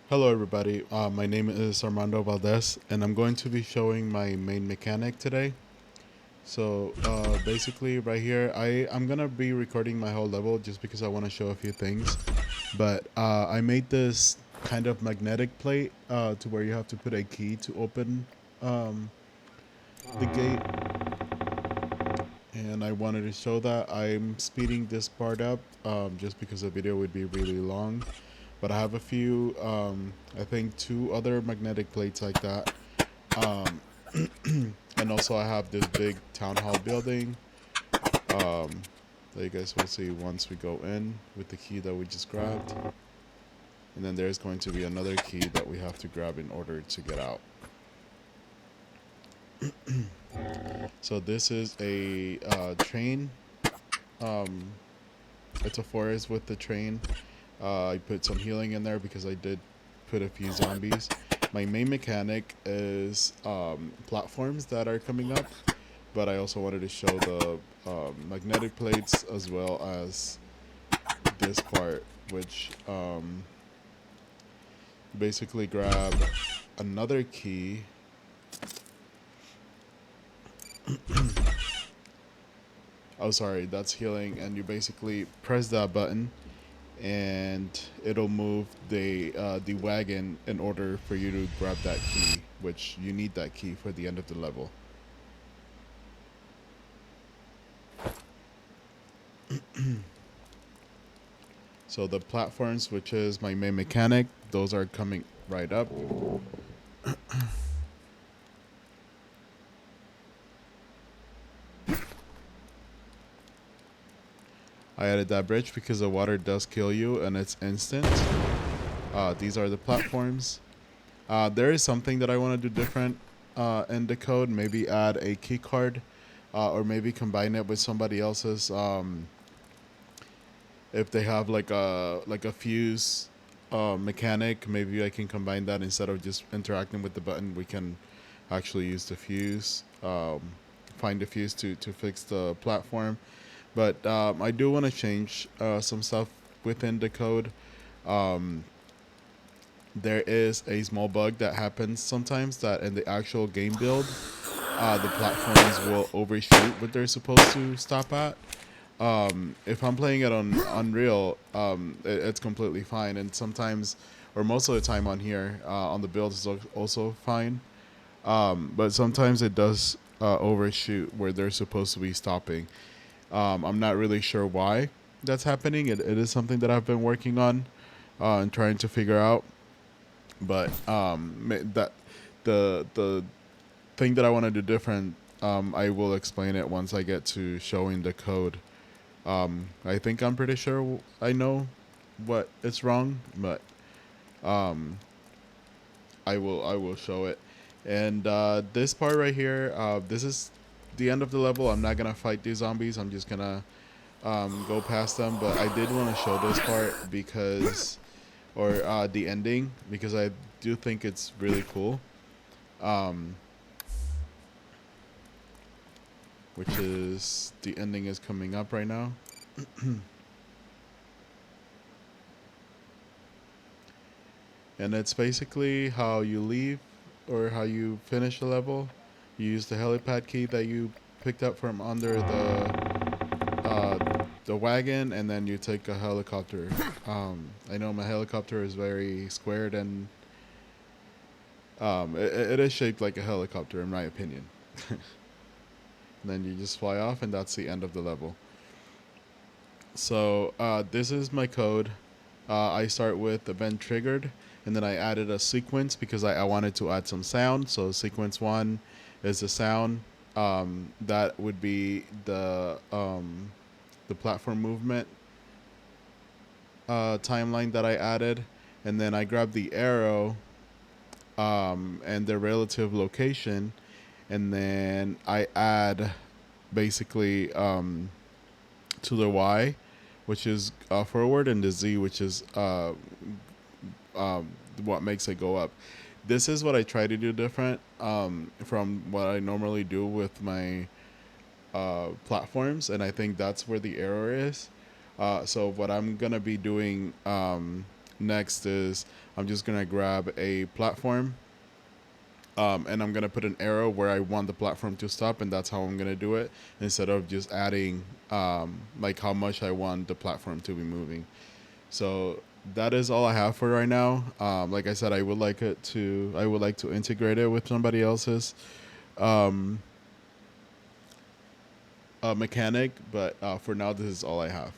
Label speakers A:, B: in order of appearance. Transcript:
A: Hello, everybody. My name is Armando Valdes, and I'm going to be showing my main mechanic today. So, basically, right here, I'm gonna be recording my whole level just because I want to show a few things. But I made this kind of magnetic plate to where you have to put a key to open um, the gate, and I wanted to show that I'm speeding this part up just because the video would be really long. But I have a few, I think, two other magnetic plates like that. Um, and also I have this big town hall building that you guys will see once we go in with the key that we just grabbed. And then there's going to be another key that we have to grab in order to get out. So this is a train. Um, it's a forest with the train. I put some healing in there because I did put a few zombies. My main mechanic is platforms that are coming up, but I also wanted to show the magnetic plates as well as this part, which basically grab another key. Oh, sorry, that's healing, and you basically press that button, and it'll move the wagon in order for you to grab that key, which you need that key for the end of the level. So the platforms, which is my main mechanic, those are coming right up. I added that bridge because the water does kill you and it's instant. These are the platforms. There is something that I want to do different in the code. Maybe add a key card, or maybe combine it with somebody else's. If they have like a fuse mechanic, maybe I can combine that instead of just interacting with the button. We can actually use the fuse, find the fuse to fix the platform. But I do want to change some stuff within the code. Um, there is a small bug that happens sometimes that in the actual game build, the platforms will overshoot what they're supposed to stop at. If I'm playing it on Unreal, it's completely fine, and sometimes, or most of the time on here, on the build is also fine. But sometimes it does overshoot where they're supposed to be stopping. I'm not really sure why that's happening. It is something that I've been working on and trying to figure out. But that the thing that I want to do different, I will explain it once I get to showing the code. I think I'm pretty sure I know what it's wrong, but um, I will show it. And this part right here, this is the end of the level. I'm not gonna fight these zombies. I'm just gonna go past them. But I did want to show this part because, or the ending, because I do think it's really cool. Um, which is the ending is coming up right now. And it's basically how you leave or how you finish a level. You use the helipad key that you picked up from under the wagon, and then you take a helicopter. I know my helicopter is very squared, and it is shaped like a helicopter, in my opinion. Then you just fly off, and that's the end of the level. So this is my code. I start with event triggered, and then I added a sequence because I wanted to add some sound. So sequence one is the sound. That would be the platform movement timeline that I added, and then I grabbed the arrow and the relative location, and then I add basically to the Y, which is forward, and the Z, which is what makes it go up. This is what I try to do different from what I normally do with my platforms, and I think that's where the error is. So what I'm gonna be doing Next is I'm just gonna grab a platform, and I'm gonna put an arrow where I want the platform to stop, and that's how I'm gonna do it instead of just adding like how much I want the platform to be moving. So that is all I have for right now. Like I said, I would like to integrate it with somebody else's um, mechanic, but for now, this is all I have.